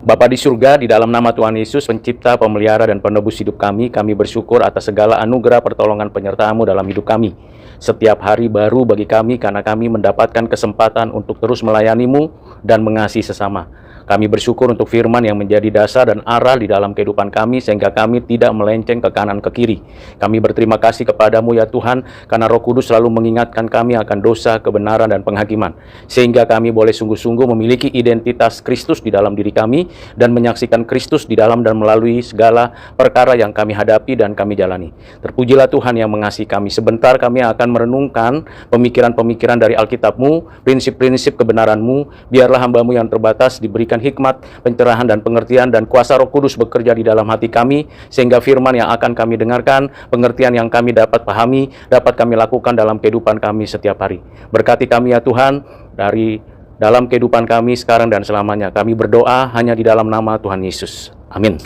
Bapa di surga, di dalam nama Tuhan Yesus, pencipta, pemelihara, dan penebus hidup kami bersyukur atas segala anugerah pertolongan penyertaan-Mu dalam hidup kami. Setiap hari baru bagi kami karena kami mendapatkan kesempatan untuk terus melayani-Mu dan mengasihi sesama. Kami bersyukur untuk firman yang menjadi dasar dan arah di dalam kehidupan kami sehingga kami tidak melenceng ke kanan ke kiri. Kami berterima kasih kepadamu ya Tuhan karena Roh Kudus selalu mengingatkan kami akan dosa, kebenaran, dan penghakiman. Sehingga kami boleh sungguh-sungguh memiliki identitas Kristus di dalam diri kami dan menyaksikan Kristus di dalam dan melalui segala perkara yang kami hadapi dan kami jalani. Terpujilah Tuhan yang mengasihi kami. Sebentar kami akan merenungkan pemikiran-pemikiran dari Alkitab-Mu, prinsip-prinsip kebenaran-Mu. Biarlah hamba-Mu yang terbatas diberikan hikmat, pencerahan, dan pengertian, dan kuasa Roh Kudus bekerja di dalam hati kami, sehingga firman yang akan kami dengarkan, pengertian yang kami dapat pahami, dapat kami lakukan dalam kehidupan kami setiap hari. Berkati kami ya Tuhan, dari dalam kehidupan kami sekarang dan selamanya. Kami berdoa hanya di dalam nama Tuhan Yesus. Amin.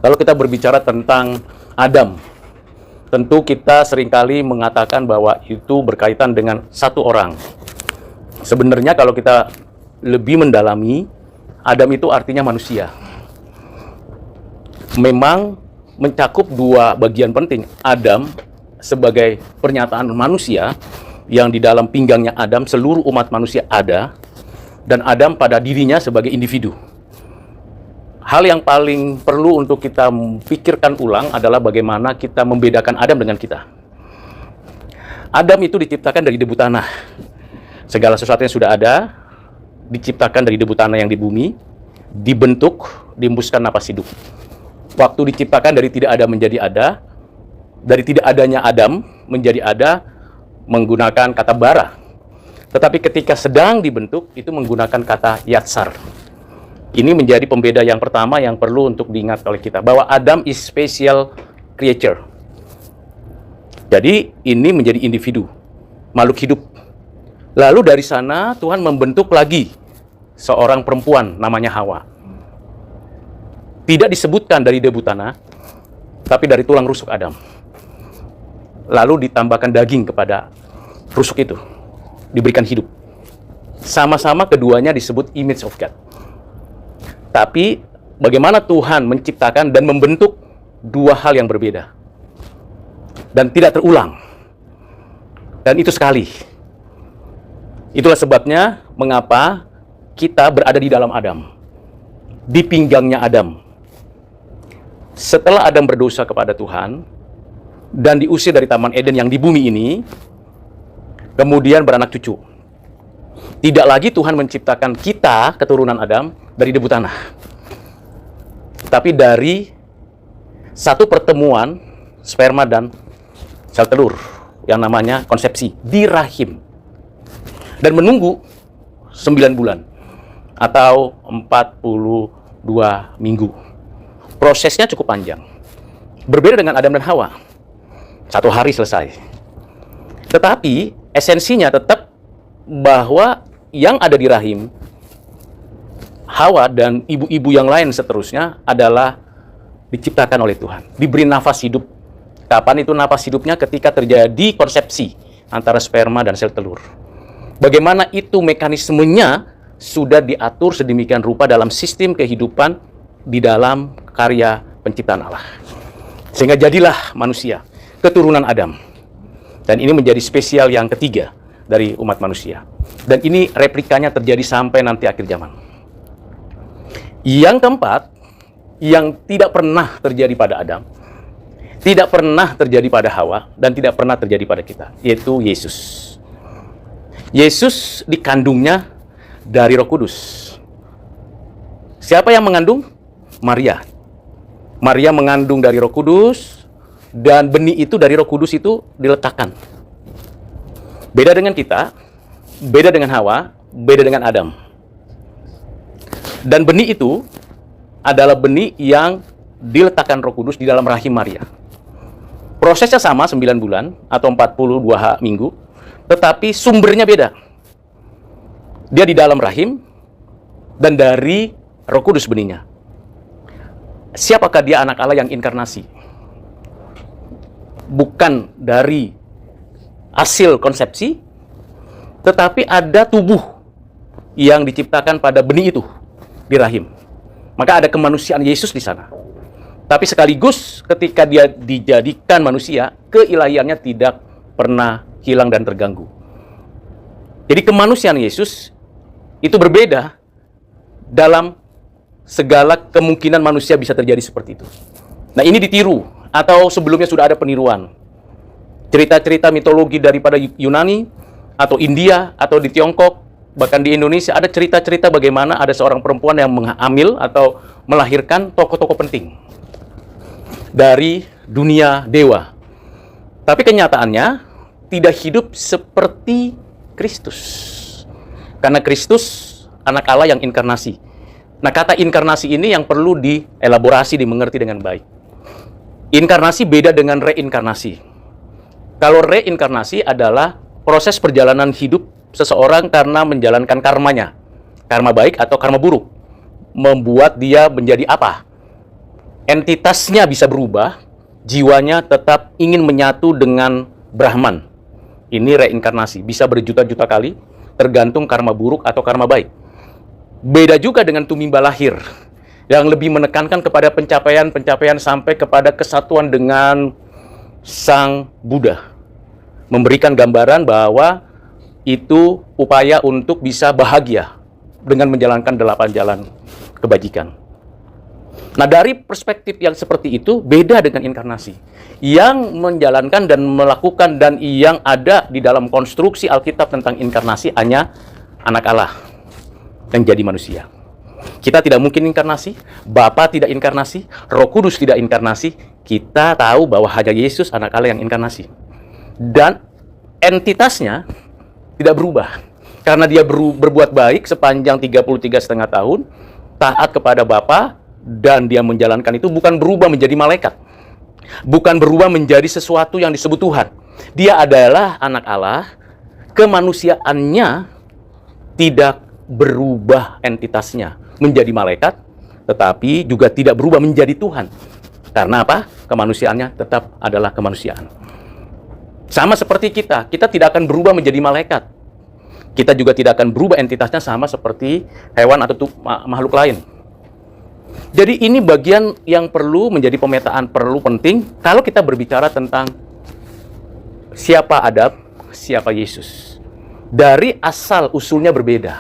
Kalau kita berbicara tentang Adam, tentu kita seringkali mengatakan bahwa itu berkaitan dengan satu orang. Sebenarnya kalau kita lebih mendalami, Adam itu artinya manusia. Memang mencakup dua bagian penting. Adam sebagai pernyataan manusia, yang di dalam pinggangnya Adam seluruh umat manusia ada, dan Adam pada dirinya sebagai individu. Hal yang paling perlu untuk kita pikirkan ulang adalah bagaimana kita membedakan Adam dengan kita. Adam itu diciptakan dari debu tanah. Segala sesuatu yang sudah ada diciptakan dari debu tanah yang di bumi, dibentuk, dihembuskan napas hidup. Waktu diciptakan dari tidak ada menjadi ada, dari tidak adanya Adam menjadi ada menggunakan kata bara. Tetapi ketika sedang dibentuk, itu menggunakan kata yatsar. Ini menjadi pembeda yang pertama yang perlu untuk diingat oleh kita, bahwa Adam is special creature. Jadi ini menjadi individu, makhluk hidup. Lalu dari sana Tuhan membentuk lagi seorang perempuan namanya Hawa. Tidak disebutkan dari debu tanah, tapi dari tulang rusuk Adam. Lalu ditambahkan daging kepada rusuk itu, diberikan hidup. Sama-sama keduanya disebut image of God. Tapi bagaimana Tuhan menciptakan dan membentuk dua hal yang berbeda dan tidak terulang. Dan itu sekali. Itulah sebabnya mengapa kita berada di dalam Adam, di pinggangnya Adam. Setelah Adam berdosa kepada Tuhan dan diusir dari Taman Eden yang di bumi ini, kemudian beranak cucu. Tidak lagi Tuhan menciptakan kita, keturunan Adam, dari debu tanah, tapi dari satu pertemuan sperma dan sel telur yang namanya konsepsi di rahim. Dan menunggu 9 bulan atau 42 minggu. Prosesnya cukup panjang. Berbeda dengan Adam dan Hawa. 1 hari selesai. Tetapi esensinya tetap bahwa yang ada di rahim Hawa dan ibu-ibu yang lain seterusnya adalah diciptakan oleh Tuhan. Diberi nafas hidup. Kapan itu nafas hidupnya? Ketika terjadi konsepsi antara sperma dan sel telur. Bagaimana itu mekanismenya sudah diatur sedemikian rupa dalam sistem kehidupan di dalam karya penciptaan Allah. Sehingga jadilah manusia, keturunan Adam. Dan ini menjadi spesial yang ketiga dari umat manusia. Dan ini replikanya terjadi sampai nanti akhir zaman. Yang keempat, yang tidak pernah terjadi pada Adam, tidak pernah terjadi pada Hawa, dan tidak pernah terjadi pada kita, yaitu Yesus. Yesus dikandungnya dari Roh Kudus. Siapa yang mengandung? Maria. Maria mengandung dari Roh Kudus, dan benih itu dari Roh Kudus itu diletakkan. Beda dengan kita, beda dengan Hawa, beda dengan Adam. Dan benih itu adalah benih yang diletakkan Roh Kudus di dalam rahim Maria. Prosesnya sama 9 bulan atau 42 minggu, tetapi sumbernya beda. Dia di dalam rahim dan dari Roh Kudus benihnya. Siapakah dia anak Allah yang inkarnasi? Bukan dari hasil konsepsi, tetapi ada tubuh yang diciptakan pada benih itu di rahim. Maka ada kemanusiaan Yesus di sana. Tapi sekaligus ketika dia dijadikan manusia, keilahiannya tidak pernah hilang dan terganggu. Jadi kemanusiaan Yesus itu berbeda dalam segala kemungkinan manusia bisa terjadi seperti itu. Nah, ini ditiru atau sebelumnya sudah ada peniruan. Cerita-cerita mitologi daripada Yunani atau India atau di Tiongkok, bahkan di Indonesia ada cerita-cerita bagaimana ada seorang perempuan yang menghamil atau melahirkan tokoh-tokoh penting dari dunia dewa. Tapi kenyataannya tidak hidup seperti Kristus. Karena Kristus anak Allah yang inkarnasi. Nah, kata inkarnasi ini yang perlu dielaborasi, dimengerti dengan baik. Inkarnasi beda dengan reinkarnasi. Kalau reinkarnasi adalah proses perjalanan hidup seseorang karena menjalankan karmanya. Karma baik atau karma buruk. Membuat dia menjadi apa? Entitasnya bisa berubah, jiwanya tetap ingin menyatu dengan Brahman. Ini reinkarnasi, bisa berjuta-juta kali, tergantung karma buruk atau karma baik. Beda juga dengan tumimba lahir, yang lebih menekankan kepada pencapaian-pencapaian sampai kepada kesatuan dengan Sang Buddha. Memberikan gambaran bahwa itu upaya untuk bisa bahagia dengan menjalankan 8 jalan kebajikan. Nah, dari perspektif yang seperti itu, beda dengan inkarnasi. Yang menjalankan dan melakukan dan yang ada di dalam konstruksi Alkitab tentang inkarnasi hanya anak Allah yang jadi manusia. Kita tidak mungkin inkarnasi, Bapa tidak inkarnasi, Roh Kudus tidak inkarnasi. Kita tahu bahwa hanya Yesus anak Allah yang inkarnasi. Dan entitasnya tidak berubah. Karena dia berbuat baik sepanjang 33,5 tahun, taat kepada Bapa, dan dia menjalankan itu bukan berubah menjadi malaikat. Bukan berubah menjadi sesuatu yang disebut Tuhan. Dia adalah anak Allah, kemanusiaannya tidak berubah entitasnya menjadi malaikat, tetapi juga tidak berubah menjadi Tuhan. Karena apa? Kemanusiaannya tetap adalah kemanusiaan. Sama seperti kita tidak akan berubah menjadi malaikat. Kita juga tidak akan berubah entitasnya sama seperti hewan atau makhluk lain. Jadi ini bagian yang perlu menjadi pemetaan, perlu penting kalau kita berbicara tentang siapa Adam, siapa Yesus. Dari asal usulnya berbeda.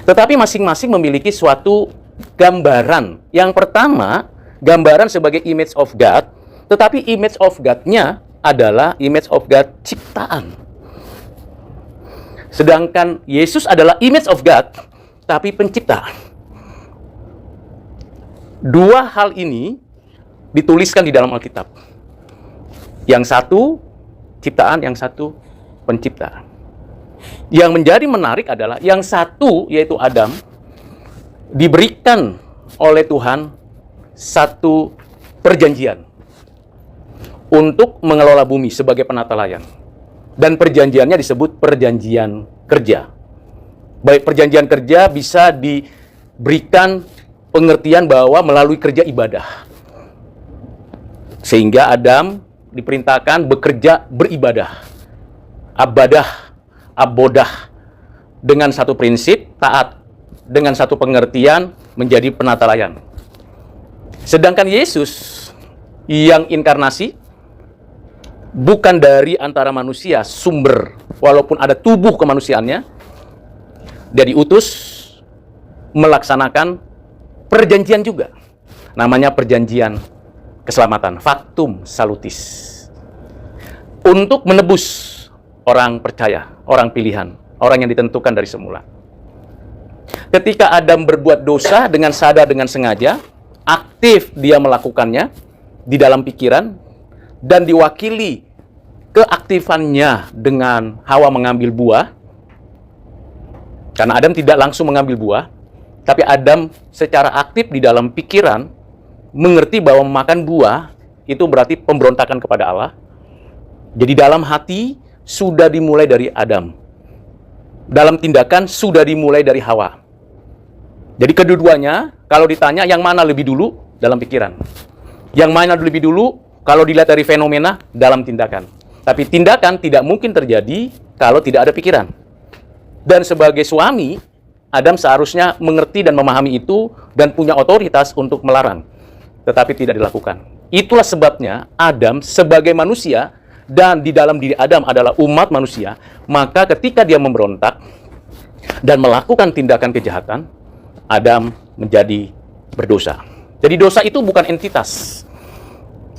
Tetapi masing-masing memiliki suatu gambaran. Yang pertama, gambaran sebagai image of God, tetapi image of God-nya adalah image of God ciptaan. Sedangkan Yesus adalah image of God, tapi pencipta. Dua hal ini dituliskan di dalam Alkitab. Yang satu ciptaan, yang satu pencipta. Yang menjadi menarik adalah yang satu, yaitu Adam, diberikan oleh Tuhan satu perjanjian untuk mengelola bumi sebagai penata layan. Dan perjanjiannya disebut perjanjian kerja. Baik, perjanjian kerja bisa diberikan pengertian bahwa melalui kerja ibadah. Sehingga Adam diperintahkan bekerja beribadah. Abodah. Dengan satu prinsip, taat. Dengan satu pengertian, menjadi penata layan. Sedangkan Yesus yang inkarnasi, bukan dari antara manusia sumber, walaupun ada tubuh kemanusiaannya, dia diutus melaksanakan perjanjian juga. Namanya perjanjian keselamatan, factum salutis. Untuk menebus orang percaya, orang pilihan, orang yang ditentukan dari semula. Ketika Adam berbuat dosa dengan sadar, dengan sengaja, aktif dia melakukannya di dalam pikiran, dan diwakili keaktifannya dengan Hawa mengambil buah. Karena Adam tidak langsung mengambil buah, tapi Adam secara aktif di dalam pikiran mengerti bahwa memakan buah itu berarti pemberontakan kepada Allah. Jadi dalam hati sudah dimulai dari Adam. Dalam tindakan sudah dimulai dari Hawa. Jadi kedua-duanya kalau ditanya yang mana lebih dulu dalam pikiran. Yang mana lebih dulu kalau dilihat dari fenomena dalam tindakan. Tapi tindakan tidak mungkin terjadi kalau tidak ada pikiran. Dan sebagai suami, Adam seharusnya mengerti dan memahami itu dan punya otoritas untuk melarang. Tetapi tidak dilakukan. Itulah sebabnya Adam sebagai manusia dan di dalam diri Adam adalah umat manusia, maka ketika dia memberontak dan melakukan tindakan kejahatan, Adam menjadi berdosa. Jadi dosa itu bukan entitas.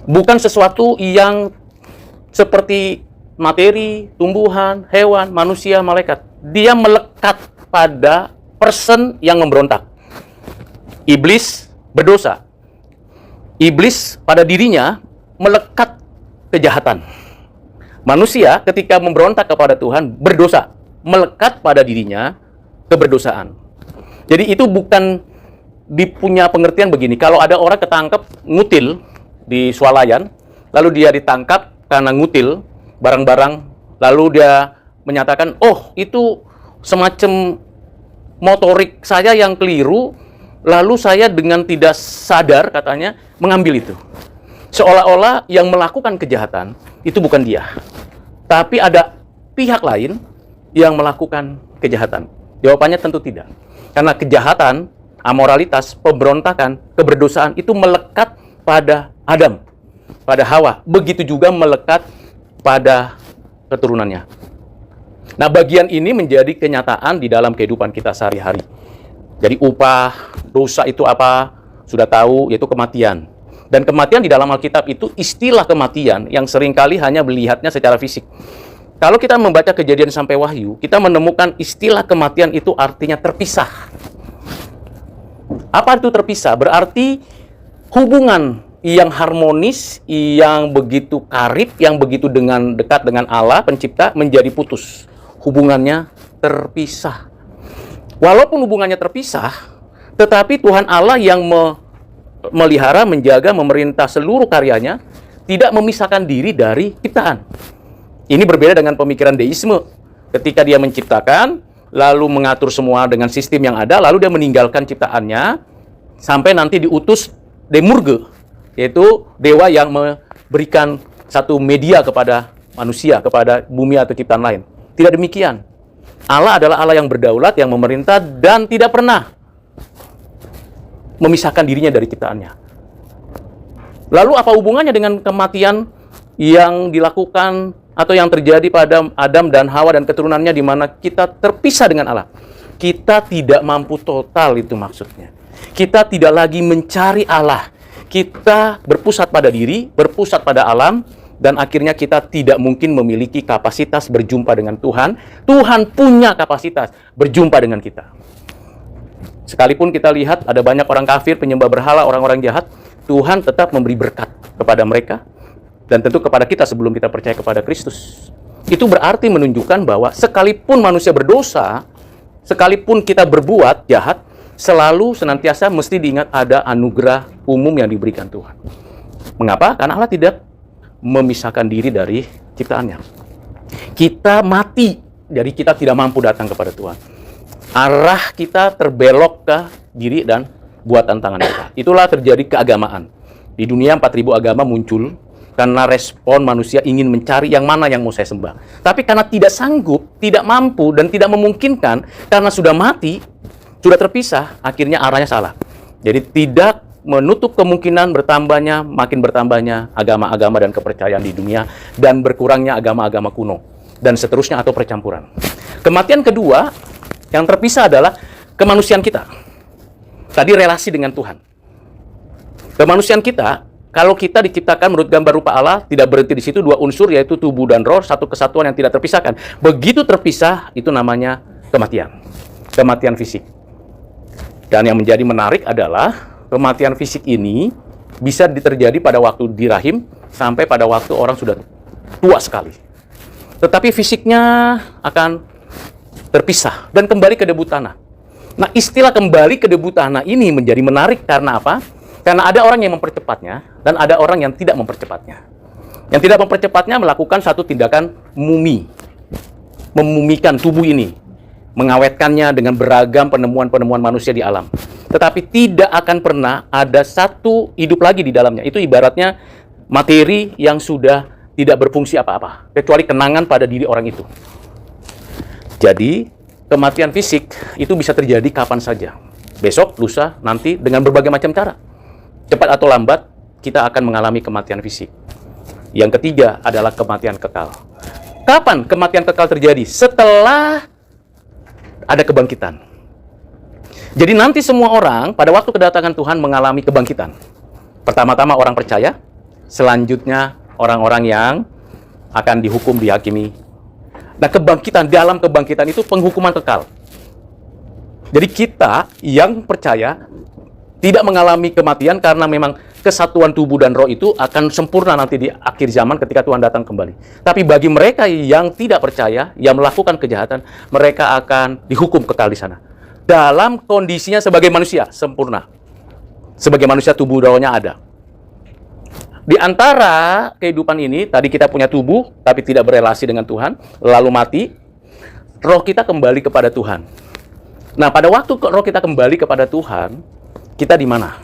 Bukan sesuatu yang seperti materi, tumbuhan, hewan, manusia, malaikat. Dia melekat pada person yang memberontak. Iblis berdosa. Iblis pada dirinya melekat kejahatan. Manusia ketika memberontak kepada Tuhan berdosa, melekat pada dirinya keberdosaan. Jadi itu bukan dipunya pengertian begini. Kalau ada orang ketangkep ngutil di swalayan, lalu dia ditangkap karena ngutil barang-barang, lalu dia menyatakan, oh itu semacam motorik saya yang keliru, lalu saya dengan tidak sadar katanya mengambil itu. Seolah-olah yang melakukan kejahatan itu bukan dia, tapi ada pihak lain yang melakukan kejahatan. Jawabannya tentu tidak. Karena kejahatan, amoralitas, pemberontakan, keberdosaan itu melekat pada Adam, pada Hawa. Begitu juga melekat pada keturunannya. Nah, bagian ini menjadi kenyataan di dalam kehidupan kita sehari-hari. Jadi upah dosa itu apa? Sudah tahu, yaitu kematian. Dan kematian di dalam Alkitab itu istilah kematian yang seringkali hanya melihatnya secara fisik. Kalau kita membaca Kejadian sampai Wahyu, kita menemukan istilah kematian itu artinya terpisah. Apa itu terpisah? Berarti hubungan yang harmonis, yang begitu karib, yang begitu dekat dengan Allah, pencipta, menjadi putus. Hubungannya terpisah. Walaupun hubungannya terpisah, tetapi Tuhan Allah yang melihara, menjaga, memerintah seluruh karyanya, tidak memisahkan diri dari ciptaan. Ini berbeda dengan pemikiran deisme. Ketika dia menciptakan, lalu mengatur semua dengan sistem yang ada, lalu dia meninggalkan ciptaannya, sampai nanti diutus demurge, yaitu dewa yang memberikan satu media kepada manusia, kepada bumi atau ciptaan lain. Tidak demikian. Allah adalah Allah yang berdaulat, yang memerintah, dan tidak pernah memisahkan dirinya dari ciptaannya. Lalu apa hubungannya dengan kematian yang dilakukan atau yang terjadi pada Adam dan Hawa dan keturunannya, di mana kita terpisah dengan Allah? Kita tidak mampu total, itu maksudnya. Kita tidak lagi mencari Allah. Kita berpusat pada diri, berpusat pada alam, dan akhirnya kita tidak mungkin memiliki kapasitas berjumpa dengan Tuhan. Tuhan punya kapasitas berjumpa dengan kita. Sekalipun kita lihat ada banyak orang kafir, penyembah berhala, orang-orang jahat, Tuhan tetap memberi berkat kepada mereka, dan tentu kepada kita sebelum kita percaya kepada Kristus. Itu berarti menunjukkan bahwa sekalipun manusia berdosa, sekalipun kita berbuat jahat, selalu senantiasa mesti diingat ada anugerah umum yang diberikan Tuhan. Mengapa? Karena Allah tidak memisahkan diri dari ciptaannya. Kita mati, jadi kita tidak mampu datang kepada Tuhan. Arah kita terbelok ke diri dan buatan tangan kita. Itulah terjadi keagamaan. Di dunia 4.000 agama muncul karena respon manusia ingin mencari yang mana yang mau saya sembah. Tapi karena tidak sanggup, tidak mampu, dan tidak memungkinkan, karena sudah mati, sudah terpisah, akhirnya arahnya salah. Jadi tidak menutup kemungkinan makin bertambahnya agama-agama dan kepercayaan di dunia, dan berkurangnya agama-agama kuno, dan seterusnya, atau percampuran. Kematian kedua yang terpisah adalah kemanusiaan kita. Tadi relasi dengan Tuhan. Kemanusiaan kita, kalau kita diciptakan menurut gambar rupa Allah, tidak berhenti di situ, dua unsur, yaitu tubuh dan roh, satu kesatuan yang tidak terpisahkan. Begitu terpisah, itu namanya kematian. Kematian fisik. Dan yang menjadi menarik adalah kematian fisik ini bisa terjadi pada waktu di rahim sampai pada waktu orang sudah tua sekali. Tetapi fisiknya akan terpisah dan kembali ke debu tanah. Nah, istilah kembali ke debu tanah ini menjadi menarik karena apa? Karena ada orang yang mempercepatnya dan ada orang yang tidak mempercepatnya. Yang tidak mempercepatnya melakukan satu tindakan memumikan tubuh ini, mengawetkannya dengan beragam penemuan-penemuan manusia di alam. Tetapi tidak akan pernah ada satu hidup lagi di dalamnya. Itu ibaratnya materi yang sudah tidak berfungsi apa-apa, kecuali kenangan pada diri orang itu. Jadi, kematian fisik itu bisa terjadi kapan saja. Besok, lusa, nanti, dengan berbagai macam cara. Cepat atau lambat, kita akan mengalami kematian fisik. Yang ketiga adalah kematian kekal. Kapan kematian kekal terjadi? Setelah ada kebangkitan. Jadi nanti semua orang pada waktu kedatangan Tuhan mengalami kebangkitan. Pertama-tama orang percaya, selanjutnya orang-orang yang akan dihukum, dihakimi. Nah, kebangkitan, dalam kebangkitan itu penghukuman kekal. Jadi kita yang percaya tidak mengalami kematian karena memang kesatuan tubuh dan roh itu akan sempurna nanti di akhir zaman ketika Tuhan datang kembali. Tapi bagi mereka yang tidak percaya, yang melakukan kejahatan, mereka akan dihukum kekal di sana. Dalam kondisinya sebagai manusia, sempurna. Sebagai manusia, tubuh rohnya ada. Di antara kehidupan ini, tadi kita punya tubuh, tapi tidak berelasi dengan Tuhan, lalu mati, roh kita kembali kepada Tuhan. Nah, pada waktu roh kita kembali kepada Tuhan, kita di mana?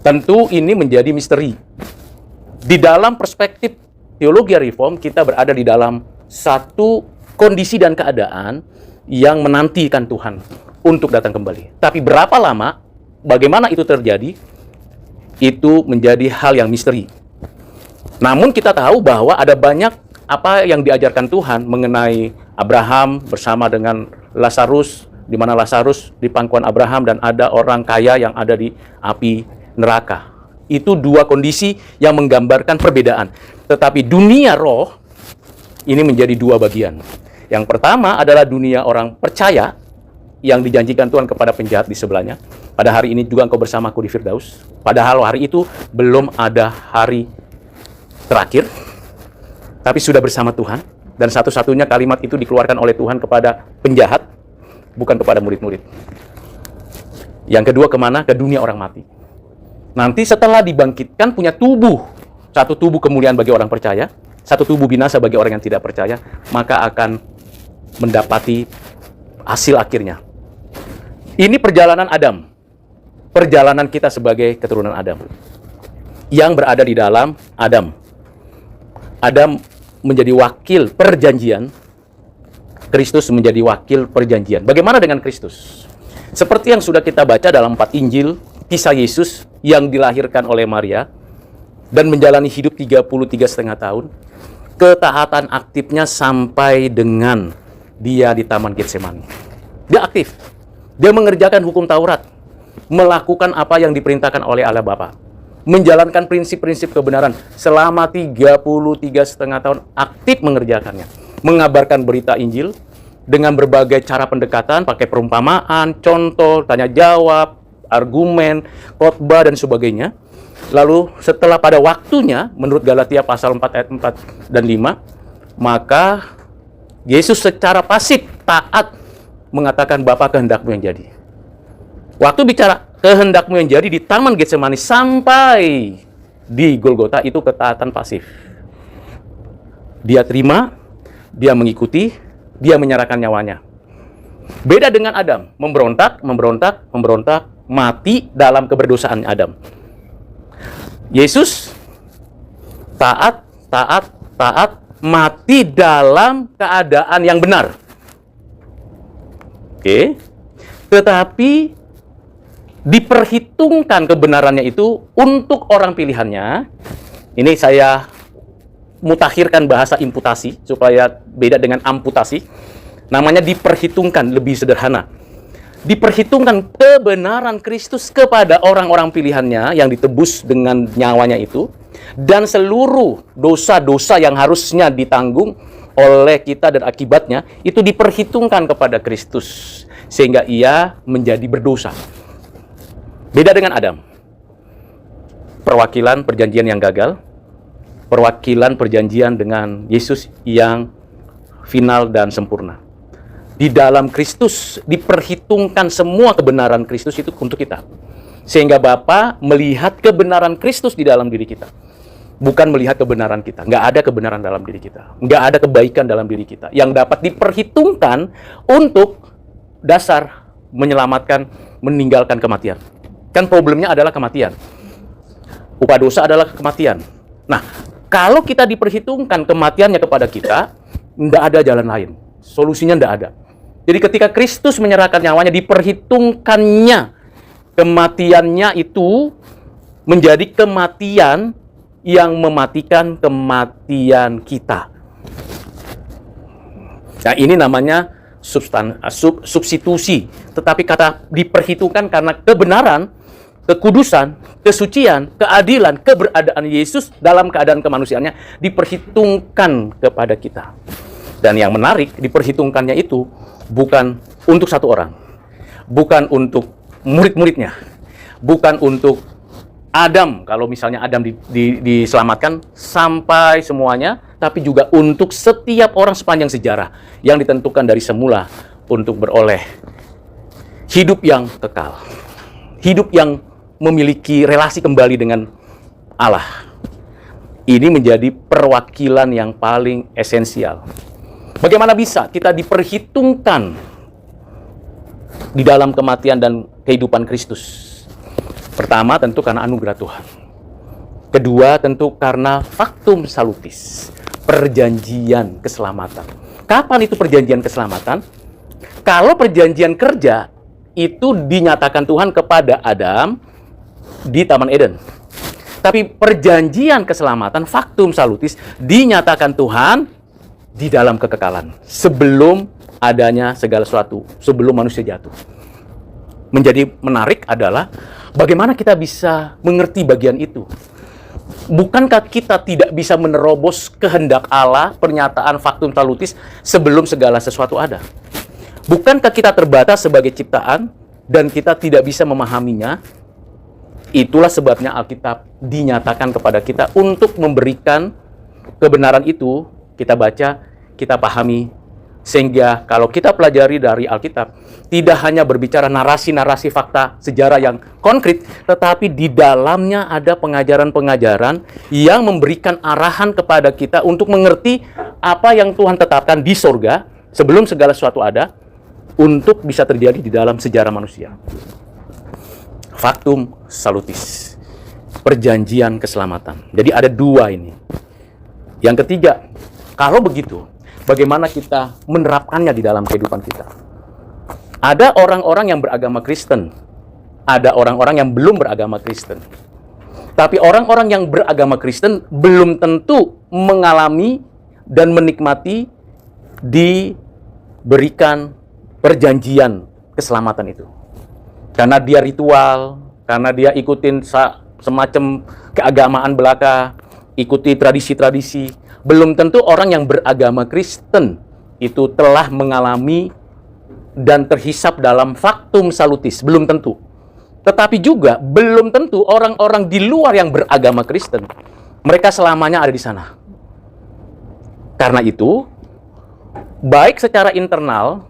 Tentu ini menjadi misteri. Di dalam perspektif teologi reform, kita berada di dalam satu kondisi dan keadaan yang menantikan Tuhan untuk datang kembali. Tapi berapa lama, bagaimana itu terjadi, itu menjadi hal yang misteri. Namun kita tahu bahwa ada banyak apa yang diajarkan Tuhan mengenai Abraham bersama dengan Lazarus, di mana Lazarus di pangkuan Abraham dan ada orang kaya yang ada di api neraka. Itu dua kondisi yang menggambarkan perbedaan. Tetapi dunia roh ini menjadi dua bagian. Yang pertama adalah dunia orang percaya yang dijanjikan Tuhan kepada penjahat di sebelahnya. Pada hari ini juga engkau bersamaku di Firdaus. Padahal hari itu belum ada hari terakhir, tapi sudah bersama Tuhan. Dan satu-satunya kalimat itu dikeluarkan oleh Tuhan kepada penjahat, bukan kepada murid-murid. Yang kedua kemana? Ke dunia orang mati. Nanti setelah dibangkitkan punya tubuh. Satu tubuh kemuliaan bagi orang percaya, satu tubuh binasa bagi orang yang tidak percaya, maka akan mendapati hasil akhirnya. Ini perjalanan Adam. Perjalanan kita sebagai keturunan Adam. Yang berada di dalam Adam. Adam menjadi wakil perjanjian. Kristus menjadi wakil perjanjian. Bagaimana dengan Kristus? Seperti yang sudah kita baca dalam 4 Injil, kisah Yesus yang dilahirkan oleh Maria dan menjalani hidup 33,5 tahun. Ketaatan aktifnya sampai dengan dia di Taman Getsemani. Dia aktif. Dia mengerjakan hukum Taurat. Melakukan apa yang diperintahkan oleh Allah Bapa. Menjalankan prinsip-prinsip kebenaran selama 33,5 tahun, aktif mengerjakannya. Mengabarkan berita Injil dengan berbagai cara pendekatan, pakai perumpamaan, contoh, tanya jawab, argumen, khotbah dan sebagainya. Lalu setelah pada waktunya, menurut Galatia pasal 4 ayat 4 dan 5, maka Yesus secara pasif taat mengatakan, Bapa, kehendakmu yang jadi. Waktu bicara kehendakmu yang jadi di Taman Getsemani sampai di Golgota, itu ketaatan pasif. Dia terima, dia mengikuti, dia menyerahkan nyawanya. Beda dengan Adam, memberontak, mati dalam keberdosaan Adam. Yesus taat, mati dalam keadaan yang benar. Oke. Tetapi diperhitungkan kebenarannya itu untuk orang pilihannya. Ini saya mutakhirkan bahasa imputasi supaya beda dengan amputasi. Namanya diperhitungkan, lebih sederhana. Diperhitungkan kebenaran Kristus kepada orang-orang pilihannya yang ditebus dengan nyawanya itu, dan seluruh dosa-dosa yang harusnya ditanggung oleh kita dan akibatnya itu diperhitungkan kepada Kristus sehingga ia menjadi berdosa. Beda dengan Adam. Perwakilan perjanjian yang gagal, perwakilan perjanjian dengan Yesus yang final dan sempurna. Di dalam Kristus diperhitungkan semua kebenaran Kristus itu untuk kita. Sehingga Bapa melihat kebenaran Kristus di dalam diri kita. Bukan melihat kebenaran kita. Nggak ada kebenaran dalam diri kita. Nggak ada kebaikan dalam diri kita. Yang dapat diperhitungkan untuk dasar menyelamatkan, meninggalkan kematian. Kan problemnya adalah kematian. Upah dosa adalah kematian. Nah, kalau kita diperhitungkan kematiannya kepada kita, nggak ada jalan lain. Solusinya nggak ada. Jadi ketika Kristus menyerahkan nyawanya, diperhitungkannya kematiannya itu menjadi kematian yang mematikan kematian kita. Nah, ini namanya substitusi. Tetapi kata diperhitungkan karena kebenaran, kekudusan, kesucian, keadilan, keberadaan Yesus dalam keadaan kemanusiaannya diperhitungkan kepada kita. Dan yang menarik, diperhitungkannya itu bukan untuk satu orang, bukan untuk murid-muridnya, bukan untuk Adam, kalau misalnya Adam diselamatkan sampai semuanya, tapi juga untuk setiap orang sepanjang sejarah yang ditentukan dari semula untuk beroleh hidup yang kekal, hidup yang memiliki relasi kembali dengan Allah. Ini menjadi perwakilan yang paling esensial. Bagaimana bisa kita diperhitungkan di dalam kematian dan kehidupan Kristus? Pertama, tentu karena anugerah Tuhan. Kedua, tentu karena factum salutis, perjanjian keselamatan. Kapan itu perjanjian keselamatan? Kalau perjanjian kerja itu dinyatakan Tuhan kepada Adam di Taman Eden. Tapi perjanjian keselamatan, factum salutis, dinyatakan Tuhan di dalam kekekalan. Sebelum adanya segala sesuatu, sebelum manusia jatuh. Menjadi menarik adalah bagaimana kita bisa mengerti bagian itu. Bukankah kita tidak bisa menerobos kehendak Allah, pernyataan factum salutis, sebelum segala sesuatu ada? Bukankah kita terbatas sebagai ciptaan dan kita tidak bisa memahaminya? Itulah sebabnya Alkitab dinyatakan kepada kita untuk memberikan kebenaran itu. Kita baca, kita pahami, sehingga kalau kita pelajari dari Alkitab, tidak hanya berbicara narasi-narasi fakta sejarah yang konkret, tetapi di dalamnya ada pengajaran-pengajaran yang memberikan arahan kepada kita untuk mengerti apa yang Tuhan tetapkan di sorga sebelum segala sesuatu ada, untuk bisa terjadi di dalam sejarah manusia. Factum salutis, perjanjian keselamatan. Jadi ada dua ini. Yang ketiga, kalau begitu, bagaimana kita menerapkannya di dalam kehidupan kita? Ada orang-orang yang beragama Kristen, ada orang-orang yang belum beragama Kristen. Tapi orang-orang yang beragama Kristen belum tentu mengalami dan menikmati diberikan perjanjian keselamatan itu. Karena dia ritual, karena dia ikutin semacam keagamaan belaka, ikuti tradisi-tradisi. Belum tentu orang yang beragama Kristen itu telah mengalami dan terhisap dalam factum salutis. Belum tentu. Tetapi juga belum tentu orang-orang di luar yang beragama Kristen, mereka selamanya ada di sana. Karena itu, baik secara internal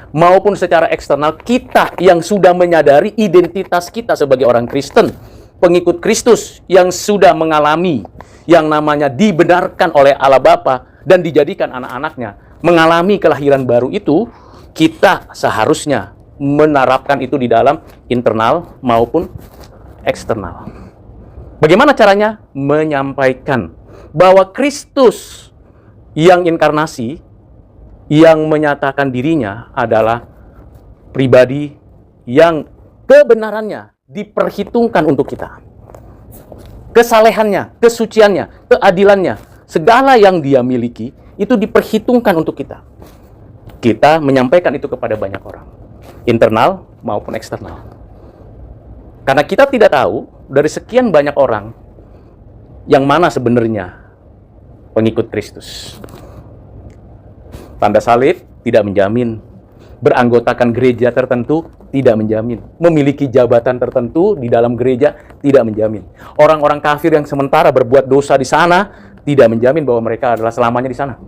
maupun secara eksternal, kita yang sudah menyadari identitas kita sebagai orang Kristen, pengikut Kristus yang sudah mengalami yang namanya dibenarkan oleh Allah Bapa dan dijadikan anak-anaknya, mengalami kelahiran baru itu, kita seharusnya menerapkan itu di dalam internal maupun eksternal. Bagaimana caranya? Menyampaikan bahwa Kristus yang inkarnasi, yang menyatakan dirinya adalah pribadi yang kebenarannya diperhitungkan untuk kita. Kesalehannya, kesuciannya, keadilannya, segala yang dia miliki, itu diperhitungkan untuk kita. Kita menyampaikan itu kepada banyak orang, internal maupun eksternal. Karena kita tidak tahu dari sekian banyak orang yang mana sebenarnya pengikut Kristus. Tanda salib tidak menjamin, beranggotakan gereja tertentu tidak menjamin, memiliki jabatan tertentu di dalam gereja tidak menjamin. Orang-orang kafir yang sementara berbuat dosa di sana tidak menjamin bahwa mereka adalah selamanya di sana.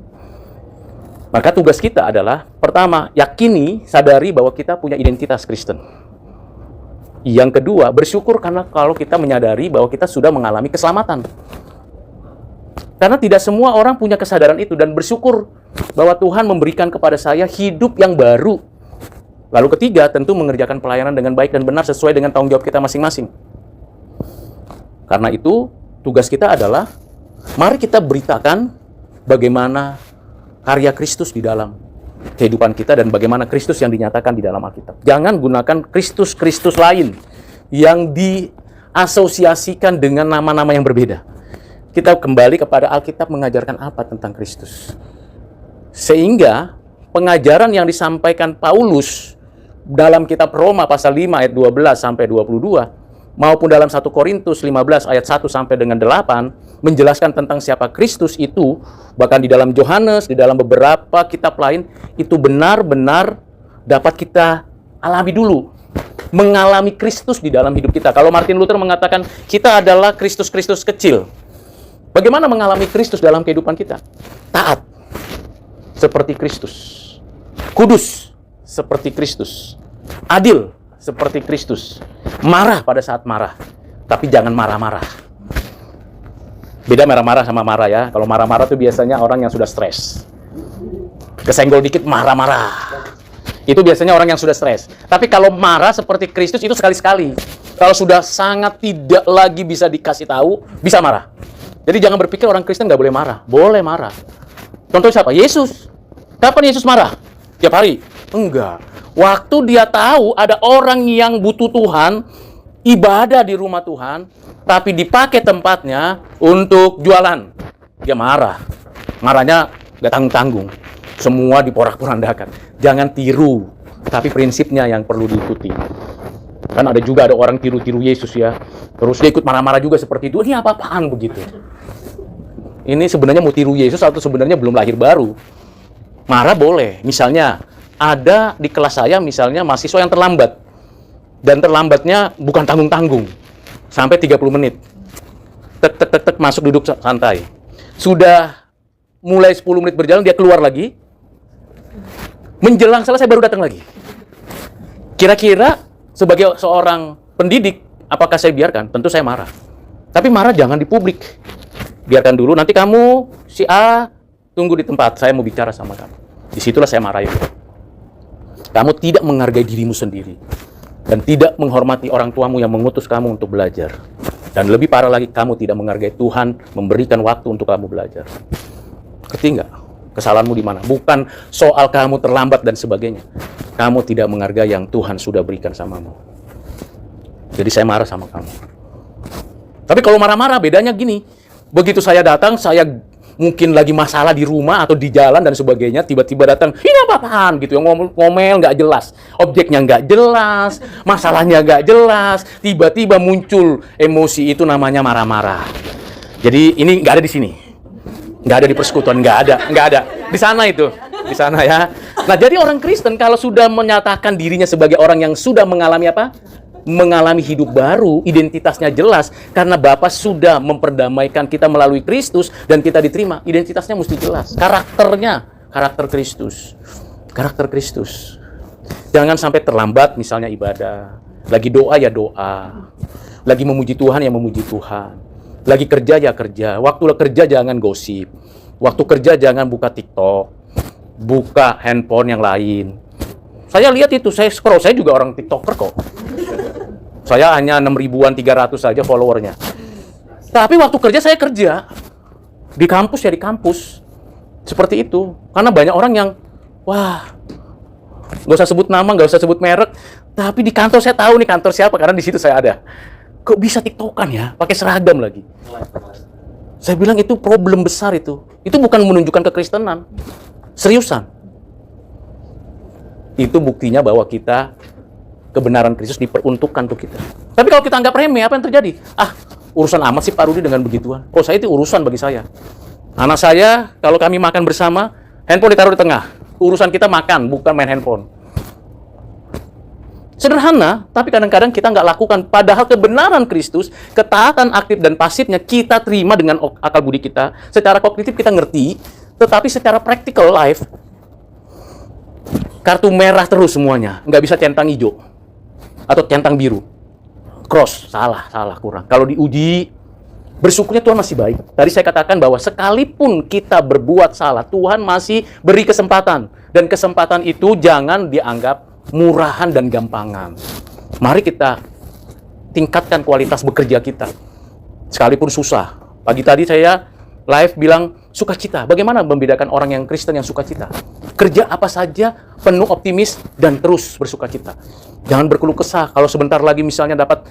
Maka tugas kita adalah, pertama, yakini, sadari bahwa kita punya identitas Kristen. Yang kedua, bersyukur karena kalau kita menyadari bahwa kita sudah mengalami keselamatan. Karena tidak semua orang punya kesadaran itu, dan bersyukur bahwa Tuhan memberikan kepada saya hidup yang baru. Lalu ketiga, tentu mengerjakan pelayanan dengan baik dan benar sesuai dengan tanggung jawab kita masing-masing. Karena itu, tugas kita adalah, mari kita beritakan bagaimana karya Kristus di dalam kehidupan kita dan bagaimana Kristus yang dinyatakan di dalam Alkitab. Jangan gunakan Kristus-Kristus lain yang diasosiasikan dengan nama-nama yang berbeda. Kita kembali kepada Alkitab mengajarkan apa tentang Kristus. Sehingga pengajaran yang disampaikan Paulus dalam kitab Roma pasal 5 ayat 12 sampai 22 maupun dalam 1 Korintus 15 ayat 1 sampai dengan 8 menjelaskan tentang siapa Kristus itu, bahkan di dalam Yohanes, di dalam beberapa kitab lain, itu benar-benar dapat kita alami dulu. Mengalami Kristus di dalam hidup kita. Kalau Martin Luther mengatakan kita adalah Kristus-Kristus kecil. Bagaimana mengalami Kristus dalam kehidupan kita? Taat seperti Kristus. Kudus seperti Kristus. Adil seperti Kristus. Marah pada saat marah, tapi jangan marah-marah. Beda marah-marah sama marah ya. Kalau marah-marah itu biasanya orang yang sudah stres. Kesenggol dikit marah-marah. Itu biasanya orang yang sudah stres. Tapi kalau marah seperti Kristus itu sekali-sekali. Kalau sudah sangat tidak lagi bisa dikasih tahu, bisa marah. Jadi jangan berpikir orang Kristen nggak boleh marah. Boleh marah. Contoh siapa? Yesus. Kapan Yesus marah? Tiap hari? Enggak. Waktu dia tahu ada orang yang butuh Tuhan, ibadah di rumah Tuhan, tapi dipakai tempatnya untuk jualan, dia marah. Marahnya gak tanggung-tanggung. Semua diporak-porandakan. Jangan tiru, tapi prinsipnya yang perlu diikuti. Kan ada juga ada orang tiru-tiru Yesus ya. Terus dia ikut marah-marah juga seperti itu. Ini apa-apaan begitu? Ini sebenarnya mau tiru Yesus atau sebenarnya belum lahir baru? Marah boleh. Misalnya, ada di kelas saya misalnya mahasiswa yang terlambat. Dan terlambatnya bukan tanggung-tanggung. Sampai 30 menit. Tek, masuk duduk santai. Sudah mulai 10 menit berjalan, dia keluar lagi. Menjelang selesai baru datang lagi. Kira-kira sebagai seorang pendidik, apakah saya biarkan? Tentu saya marah. Tapi marah jangan di publik. Biarkan dulu, nanti kamu, si A, tunggu di tempat. Saya mau bicara sama kamu. Disitulah saya marahin. Kamu tidak menghargai dirimu sendiri. Dan tidak menghormati orang tuamu yang mengutus kamu untuk belajar. Dan lebih parah lagi, kamu tidak menghargai Tuhan memberikan waktu untuk kamu belajar. Ngerti nggak? Kesalahanmu di mana? Bukan soal kamu terlambat dan sebagainya. Kamu tidak menghargai yang Tuhan sudah berikan samamu. Jadi saya marah sama kamu. Tapi kalau marah-marah, bedanya gini. Begitu saya datang, saya mungkin lagi masalah di rumah atau di jalan dan sebagainya, tiba-tiba datang, ini apa-apaan gitu, yang ngomel nggak jelas, objeknya nggak jelas, masalahnya nggak jelas, tiba-tiba muncul emosi, itu namanya marah-marah. Jadi ini nggak ada di sini, nggak ada di persekutuan, nggak ada di sana itu, di sana ya. Nah jadi orang Kristen kalau sudah menyatakan dirinya sebagai orang yang sudah mengalami apa? Mengalami hidup baru, identitasnya jelas, karena Bapa sudah memperdamaikan kita melalui Kristus dan kita diterima, identitasnya mesti jelas. Karakternya, karakter Kristus. Karakter Kristus. Jangan sampai terlambat misalnya ibadah. Lagi doa ya doa. Lagi memuji Tuhan ya memuji Tuhan. Lagi kerja ya kerja. Waktu kerja jangan gosip. Waktu kerja jangan buka TikTok. Buka handphone yang lain. Saya lihat itu, saya scroll, saya juga orang TikToker kok. Saya hanya 6.300 saja followernya. Tapi waktu kerja saya kerja. Di kampus ya di kampus. Seperti itu. Karena banyak orang yang, wah, nggak usah sebut nama, nggak usah sebut merek. Tapi di kantor saya tahu nih kantor siapa, karena di situ saya ada. Kok bisa TikTokan ya? Pakai seragam lagi. Saya bilang itu problem besar itu. Itu bukan menunjukkan kekristenan. Seriusan. Itu buktinya bahwa kita kebenaran Kristus diperuntukkan untuk kita. Tapi kalau kita anggap remeh, apa yang terjadi? Urusan amat sih Pak Rudi dengan begituan. Oh, saya itu urusan bagi saya. Anak saya, kalau kami makan bersama, handphone ditaruh di tengah. Urusan kita makan, bukan main handphone. Sederhana, tapi kadang-kadang kita nggak lakukan. Padahal kebenaran Kristus, ketaatan aktif dan pasifnya kita terima dengan akal budi kita. Secara kognitif kita ngerti, tetapi secara practical life, kartu merah terus semuanya. Nggak bisa centang hijau. Atau centang biru. Cross. Salah, kurang. Kalau diuji, bersyukurnya Tuhan masih baik. Tadi saya katakan bahwa sekalipun kita berbuat salah, Tuhan masih beri kesempatan. Dan kesempatan itu jangan dianggap murahan dan gampangan. Mari kita tingkatkan kualitas bekerja kita. Sekalipun susah. Pagi tadi saya live bilang sukacita. Bagaimana membedakan orang yang Kristen yang sukacita? Kerja apa saja, penuh optimis, dan terus bersukacita. Jangan berkeluh kesah. Kalau sebentar lagi misalnya dapat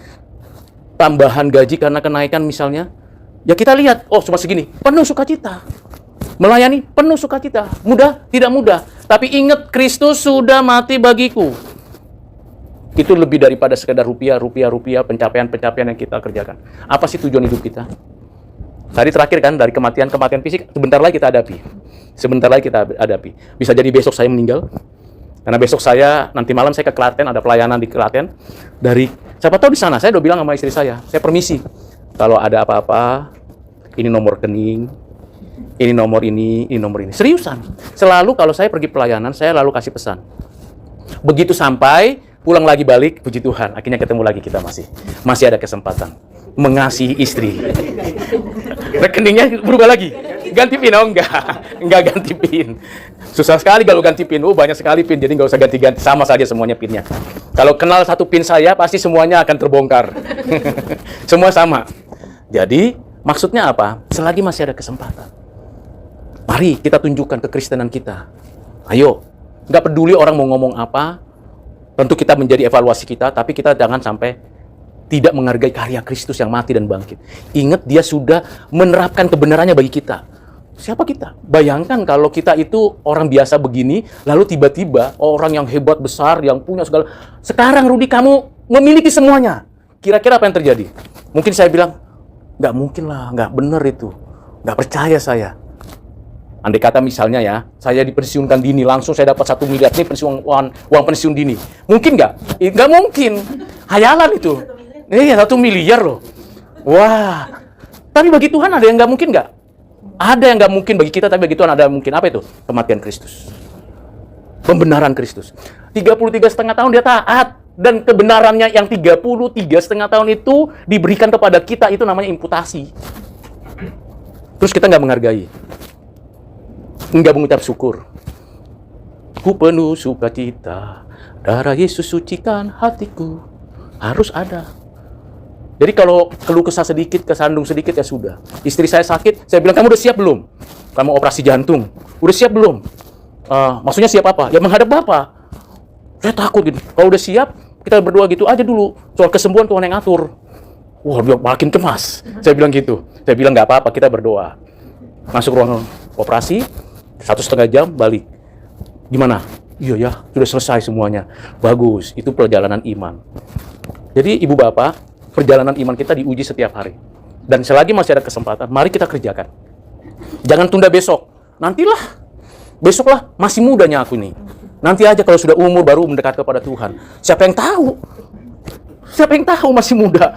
tambahan gaji karena kenaikan misalnya, ya kita lihat, oh cuma segini, penuh sukacita. Melayani penuh sukacita. Mudah? Tidak mudah. Tapi ingat, Kristus sudah mati bagiku. Itu lebih daripada sekedar rupiah, pencapaian-pencapaian yang kita kerjakan. Apa sih tujuan hidup kita? Tadi terakhir kan, dari kematian fisik, sebentar lagi kita hadapi. Bisa jadi besok saya meninggal. Karena besok nanti malam saya ke Klaten, ada pelayanan di Klaten. Siapa tahu di sana, saya udah bilang sama istri saya permisi. Kalau ada apa-apa, ini nomor rekening, ini nomor ini. Seriusan. Selalu kalau saya pergi pelayanan, saya lalu kasih pesan. Begitu sampai, pulang lagi balik, puji Tuhan, akhirnya ketemu lagi kita masih ada kesempatan mengasihi istri. Rekeningnya berubah lagi. Ganti PIN? Oh enggak ganti PIN. Susah sekali kalau ganti PIN. Banyak sekali PIN, jadi nggak usah ganti-ganti. Sama saja semuanya PIN-nya. Kalau kenal satu PIN saya, pasti semuanya akan terbongkar. Semua sama. Jadi, maksudnya apa? Selagi masih ada kesempatan, mari kita tunjukkan kekristenan kita. Ayo, nggak peduli orang mau ngomong apa, tentu kita menjadi evaluasi kita, tapi kita jangan sampai tidak menghargai karya Kristus yang mati dan bangkit. Ingat, dia sudah menerapkan kebenarannya bagi kita. Siapa kita? Bayangkan kalau kita itu orang biasa begini, lalu tiba-tiba orang yang hebat, besar, yang punya segala. Sekarang Rudi, kamu memiliki semuanya. Kira-kira apa yang terjadi? Mungkin saya bilang, nggak mungkin lah, nggak benar itu. Nggak percaya saya. Andai kata misalnya ya, saya dipensiunkan dini, langsung saya dapat 1 miliar, ini uang pensiun dini. Mungkin nggak? Nggak mungkin. Hayalan itu. Iya, 1 miliar loh. Wah. Tapi bagi Tuhan ada yang nggak mungkin nggak? Ada yang nggak mungkin bagi kita, tapi bagi Tuhan ada yang mungkin. Apa itu? Kematian Kristus. Pembenaran Kristus. 33,5 tahun dia taat. Dan kebenarannya yang 33,5 tahun itu diberikan kepada kita, itu namanya imputasi. Terus kita nggak menghargai. Nggak mengucap syukur. Ku penuh sukacita, darah Yesus sucikan hatiku. Harus ada. Jadi kalau keluh kesah sedikit, kesandung sedikit, ya sudah. Istri saya sakit, saya bilang, kamu udah siap belum? Kamu operasi jantung. Udah siap belum? Maksudnya siap apa? Ya menghadap Bapak. Saya takut gitu. Kalau udah siap, kita berdoa gitu aja dulu. Soal kesembuhan Tuhan yang ngatur. Wah, dia makin cemas. Saya bilang gitu. Saya bilang nggak apa-apa, kita berdoa. Masuk ruang operasi, 1,5 jam, balik. Gimana? Iya ya, sudah selesai semuanya. Bagus, itu perjalanan iman. Jadi ibu bapak, perjalanan iman kita diuji setiap hari. Dan selagi masih ada kesempatan, mari kita kerjakan. Jangan tunda besok. Nantilah. Besoklah, masih mudanya aku nih. Nanti aja kalau sudah umur baru mendekat kepada Tuhan. Siapa yang tahu? Siapa yang tahu masih muda?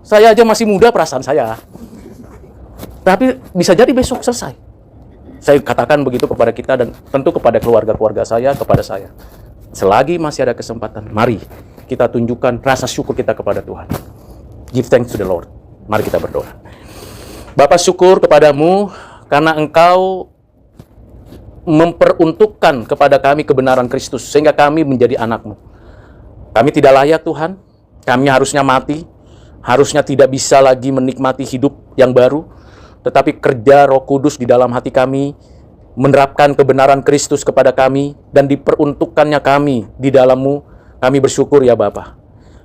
Saya aja masih muda perasaan saya. Tapi bisa jadi besok selesai. Saya katakan begitu kepada kita dan tentu kepada keluarga-keluarga saya, kepada saya. Selagi masih ada kesempatan, mari kita tunjukkan rasa syukur kita kepada Tuhan. Give thanks to the Lord. Mari kita berdoa. Bapa, syukur kepadamu karena Engkau memperuntukkan kepada kami kebenaran Kristus sehingga kami menjadi anak-Mu. Kami tidak layak, Tuhan. Kami harusnya mati. Harusnya tidak bisa lagi menikmati hidup yang baru. Tetapi kerja Roh Kudus di dalam hati kami menerapkan kebenaran Kristus kepada kami dan diperuntukkannya kami di dalam-Mu. Kami bersyukur ya Bapa.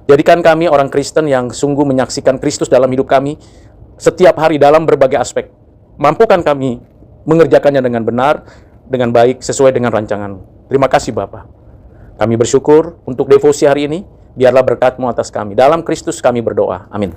Jadikan kami orang Kristen yang sungguh menyaksikan Kristus dalam hidup kami setiap hari dalam berbagai aspek. Mampukan kami mengerjakannya dengan benar, dengan baik, sesuai dengan rancangan-Mu. Terima kasih Bapa. Kami bersyukur untuk devosi hari ini. Biarlah berkat-Mu atas kami. Dalam Kristus kami berdoa. Amin.